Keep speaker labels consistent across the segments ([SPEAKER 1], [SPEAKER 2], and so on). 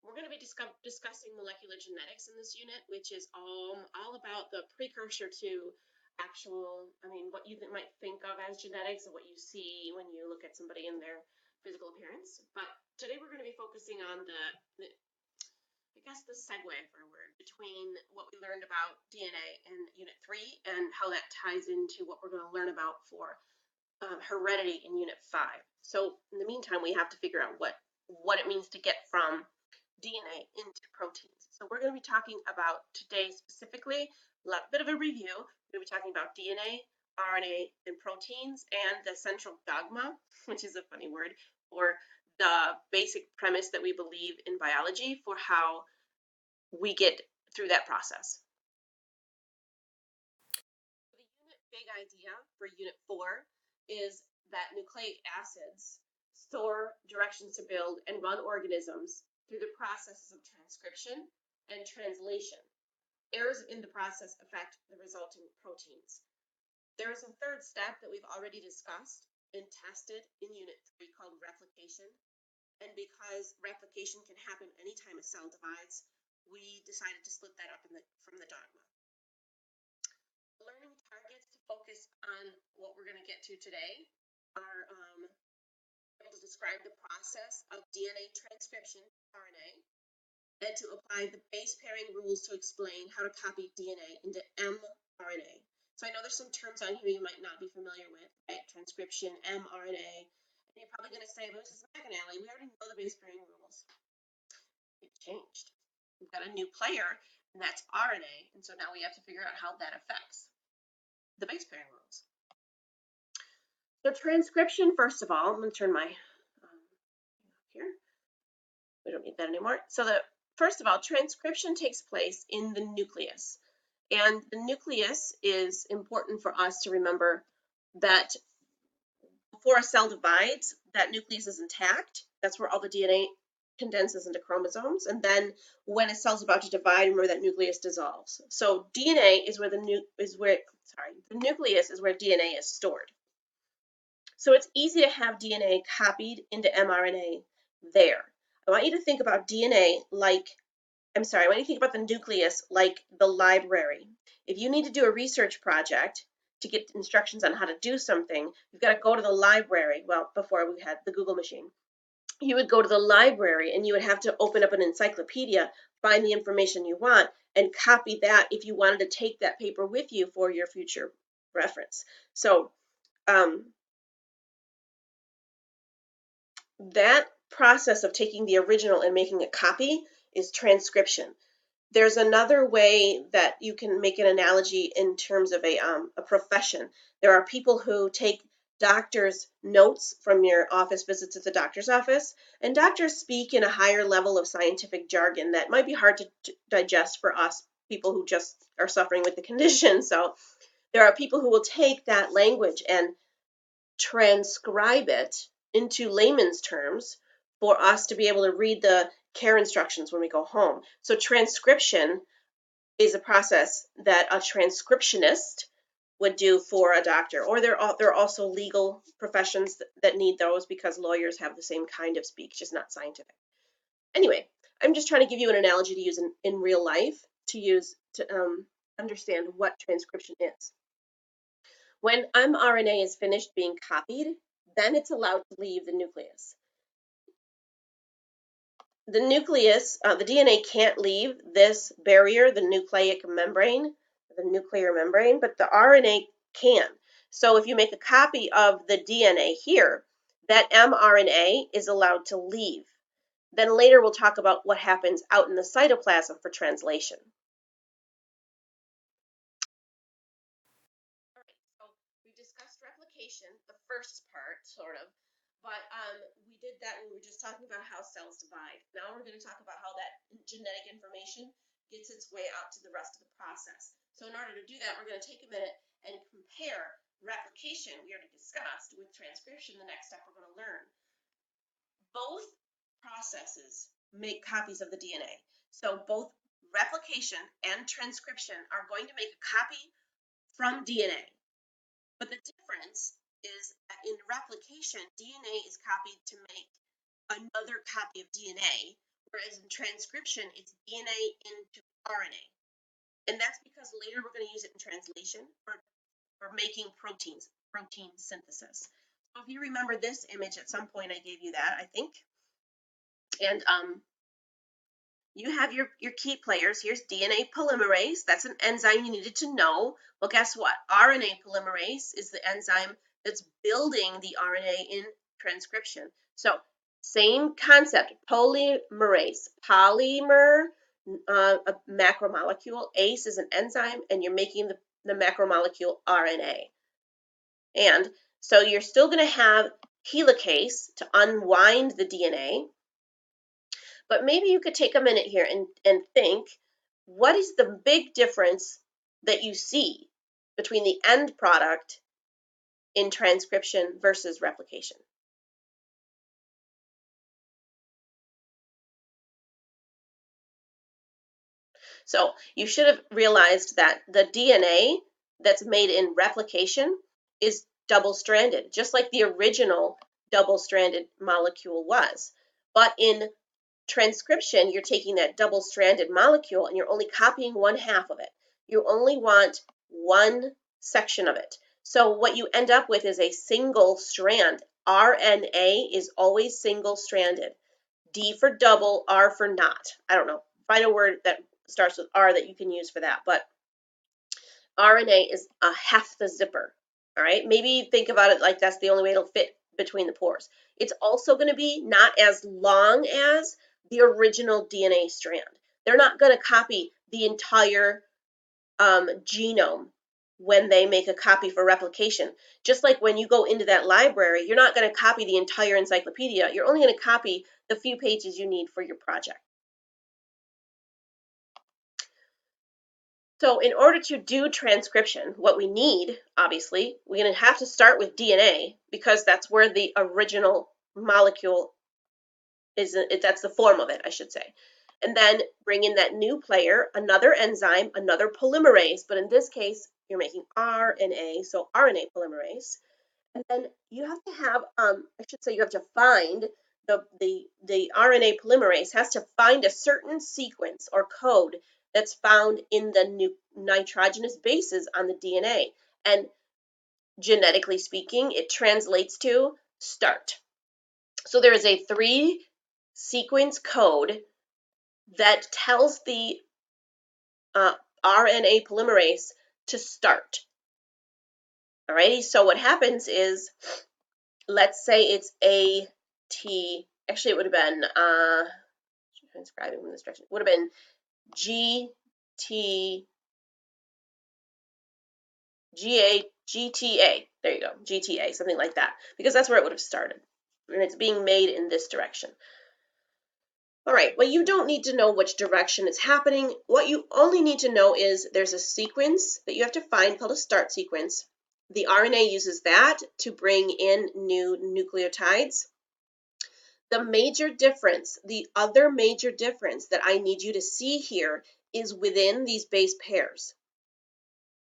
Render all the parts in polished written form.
[SPEAKER 1] We're going to be discussing molecular genetics in this unit, which is all about the precursor to actual, what you might think of as genetics and what you see when you look at somebody in their physical appearance. But today we're going to be focusing on the the segue for a word between what we learned about DNA in Unit 3 and how that ties into what we're going to learn about for heredity in Unit 5. So in the meantime, we have to figure out what it means to get from DNA into proteins. So we're going to be talking about today specifically, a bit of a review. We're going to be talking about DNA, RNA, and proteins, and the central dogma, which is a funny word, or the basic premise that we believe in biology for how we get through that process. The unit big idea for Unit 4 is that nucleic acids store directions to build and run organisms through the processes of transcription and translation. Errors in the process affect the resulting proteins. There is a third step that we've already discussed and tested in Unit 3 called replication. And because replication can happen anytime a cell divides, we decided to split that up from the dogma. Learning targets to focus on what we're going to get to today are able to describe the process of DNA transcription, RNA, and to apply the base pairing rules to explain how to copy DNA into mRNA. So I know there's some terms on here you might not be familiar with, right? Transcription, mRNA. And you're probably going to say, well, this is back in alley. We already know the base pairing rules. It changed. We've got a new player, and that's RNA, and so now we have to figure out how that affects the base pairing rules. So transcription, first of all, I'm going to turn my here. We don't need that anymore. So first of all, transcription takes place in the nucleus, and the nucleus is important for us to remember that before a cell divides, that nucleus is intact. That's where all the DNA condenses into chromosomes, and then when a cell's about to divide, remember that nucleus dissolves. So DNA is where the nucleus is where DNA is stored. So it's easy to have DNA copied into mRNA there. I want you to think about DNA like, I want you to think about the nucleus like the library. If you need to do a research project to get instructions on how to do something, you've got to go to the library. Well, before we had the Google machine. You would go to the library and you would have to open up an encyclopedia, find the information you want, and copy that if you wanted to take that paper with you for your future reference. So that process of taking the original and making a copy is transcription. There's another way that you can make an analogy in terms of a profession. There are people who take doctor's notes from your office visits at the doctor's office, and doctors speak in a higher level of scientific jargon that might be hard to digest for us people who just are suffering with the condition. So there are people who will take that language and transcribe it into layman's terms for us to be able to read the care instructions when we go home. So transcription is a process that a transcriptionist would do for a doctor, or there are also legal professions that need those because lawyers have the same kind of speak, just not scientific. Anyway, I'm just trying to give you an analogy to use in real life to understand what transcription is. When mRNA is finished being copied, then it's allowed to leave the nucleus. The nucleus, the DNA can't leave this barrier, the nuclear membrane, but the RNA can. So if you make a copy of the DNA here, that mRNA is allowed to leave. Then later we'll talk about what happens out in the cytoplasm for translation. All right, so we discussed replication, the first part, sort of, but we did that when we were just talking about how cells divide. Now we're going to talk about how that genetic information gets its way out to the rest of the process. So in order to do that, we're going to take a minute and compare replication, we already discussed, with transcription, the next step we're going to learn. Both processes make copies of the DNA. So both replication and transcription are going to make a copy from DNA. But the difference is that in replication, DNA is copied to make another copy of DNA, Whereas in transcription, it's DNA into RNA. And that's because later we're going to use it in translation for making proteins, protein synthesis. So if you remember this image, at some point I gave you that, I think. And you have your key players. Here's DNA polymerase. That's an enzyme you needed to know. Well, guess what? RNA polymerase is the enzyme that's building the RNA in transcription. So same concept, polymerase. Polymer, a macromolecule. ACE is an enzyme, and you're making the macromolecule RNA. And so you're still going to have helicase to unwind the DNA. But maybe you could take a minute here and think, what is the big difference that you see between the end product in transcription versus replication? So you should have realized that the DNA that's made in replication is double-stranded, just like the original double-stranded molecule was. But in transcription, you're taking that double-stranded molecule and you're only copying one half of it. You only want one section of it. So what you end up with is a single strand. RNA is always single-stranded. D for double, R for not. I don't know. Find a word that starts with R that you can use for that. But RNA is a half the zipper. All right. Maybe think about it like that's the only way it'll fit between the pores. It's also going to be not as long as the original DNA strand. They're not going to copy the entire genome when they make a copy for replication. Just like when you go into that library, you're not going to copy the entire encyclopedia. You're only going to copy the few pages you need for your project. So in order to do transcription, what we need, obviously, we're going to have to start with DNA because that's where the original molecule is, that's the form of it, I should say. And then bring in that new player, another enzyme, another polymerase, but in this case, you're making RNA, so RNA polymerase. And then you have to have, I should say you have to find, the RNA polymerase has to find a certain sequence or code that's found in the nitrogenous bases on the DNA. And genetically speaking, it translates to start. So there is a 3-sequence code that tells the RNA polymerase to start. Alrighty, so what happens is, let's say it's AT, actually it would have been, transcribing from this direction, would have been GT, GTA, there you go, GTA, something like that, because that's where it would have started, and it's being made in this direction. All right, well, you don't need to know which direction it's happening. What you only need to know is there's a sequence that you have to find called a start sequence. The RNA uses that to bring in new nucleotides. The major difference, the other major difference that I need you to see here is within these base pairs.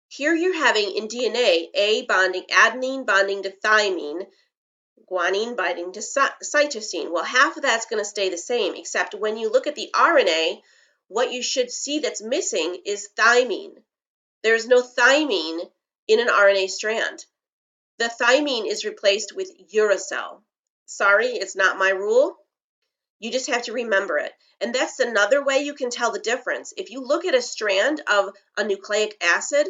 [SPEAKER 1] Here you're having in DNA A bonding, adenine bonding to thymine, guanine binding to cytosine. Well, half of that's going to stay the same, except when you look at the RNA, what you should see that's missing is thymine. There's no thymine in an RNA strand. The thymine is replaced with uracil. Sorry, it's not my rule. You just have to remember it. And that's another way you can tell the difference. If you look at a strand of a nucleic acid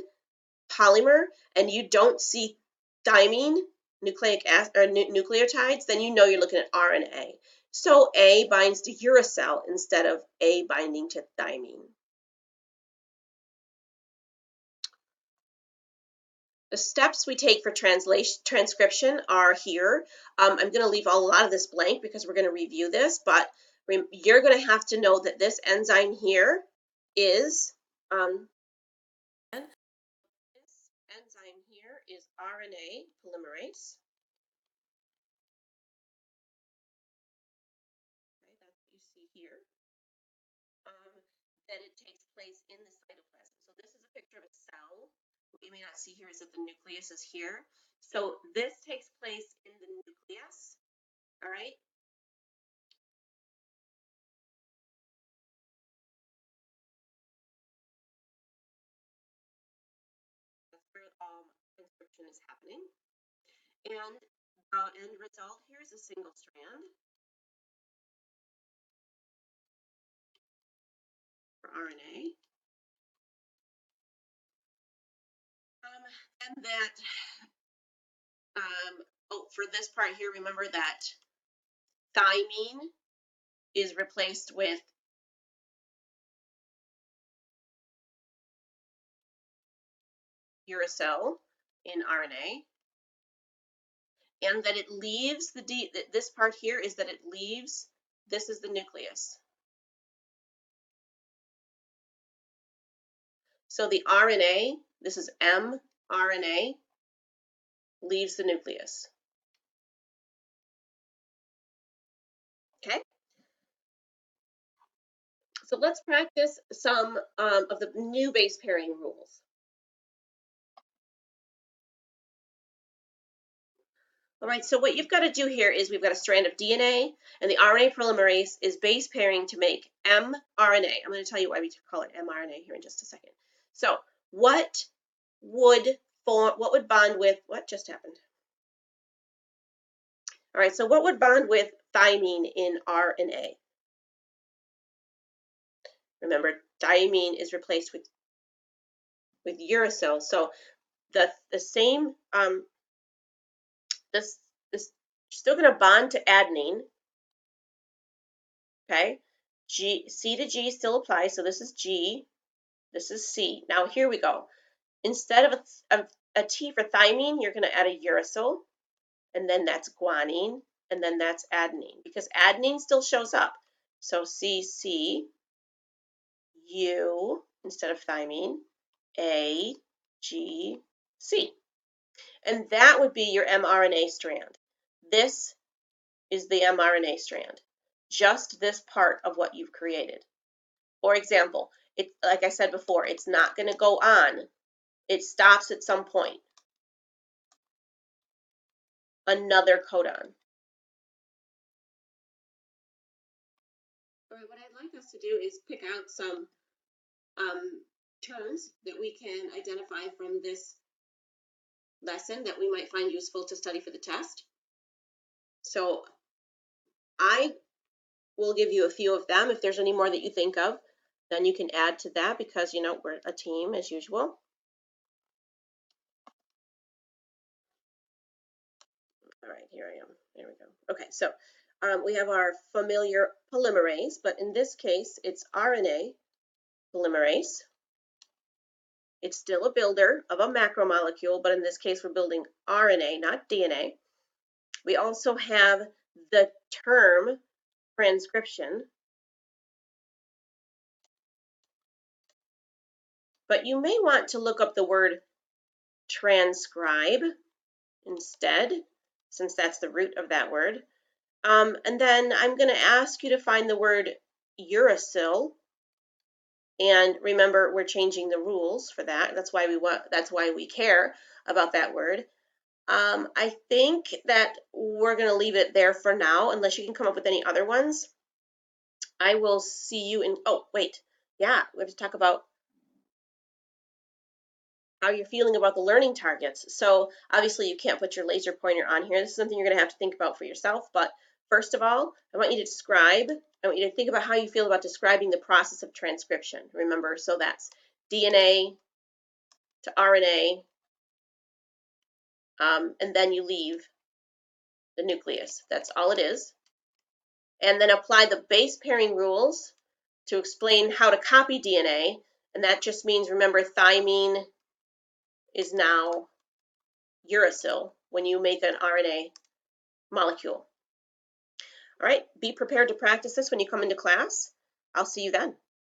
[SPEAKER 1] polymer and you don't see thymine, nucleic acid, or nucleotides, then you know you're looking at RNA. So A binds to uracil instead of A binding to thymine. The steps we take for transcription are here. I'm going to leave a lot of this blank because we're going to review this, but you're going to have to know that this enzyme here is, this enzyme here is RNA polymerase. Okay, that's what you see here. That it takes place in the cytoplasm. So this is a picture of a cell. What you may not see here is that the nucleus is here. So this takes place in the nucleus, all right? transcription is happening. And the end result here is a single strand for RNA. And that, for this part here, remember that thymine is replaced with uracil in RNA. And that it leaves this part here is that it leaves, this is the nucleus. So the RNA, this is mRNA, leaves the nucleus. Okay? So let's practice some of the new base pairing rules. All right, so what you've got to do here is we've got a strand of DNA, and the RNA polymerase is base pairing to make mRNA. I'm going to tell you why we call it mRNA here in just a second. So what would bond with, what just happened? All right, so what would bond with thymine in RNA? Remember, thymine is replaced with uracil. So the same, this still going to bond to adenine. Okay, C to G still applies. So this is G, this is C. Now here we go. Instead of a T for thymine, you're going to add a uracil, and then that's guanine, and then that's adenine, because adenine still shows up. So CC, U instead of thymine, A, G, C. And that would be your mRNA strand. This is the mRNA strand, just this part of what you've created. For example, like I said before, it's not going to go on. It stops at some point. Another codon. All right, what I'd like us to do is pick out some terms that we can identify from this lesson that we might find useful to study for the test. So I will give you a few of them. If there's any more that you think of, then you can add to that, because, you know, we're a team as usual. All right, here I am. There we go. Okay, so we have our familiar polymerase, but in this case, it's RNA polymerase. It's still a builder of a macromolecule, but in this case, we're building RNA, not DNA. We also have the term transcription, but you may want to look up the word transcribe instead, since that's the root of that word. And then I'm going to ask you to find the word uracil. And remember, we're changing the rules for that. That's why we care about that word. I think that we're going to leave it there for now, unless you can come up with any other ones. I will see you in, oh, wait. Yeah, we have to talk about how you're feeling about the learning targets. So obviously you can't put your laser pointer on here. This is something you're going to have to think about for yourself. But first of all, I want you to describe, I want you to think about how you feel about describing the process of transcription. Remember, so that's DNA to RNA, and then you leave the nucleus. That's all it is. And then apply the base pairing rules to explain how to copy DNA. And that just means, remember, thymine is now uracil when you make an RNA molecule. All right, be prepared to practice this when you come into class. I'll see you then.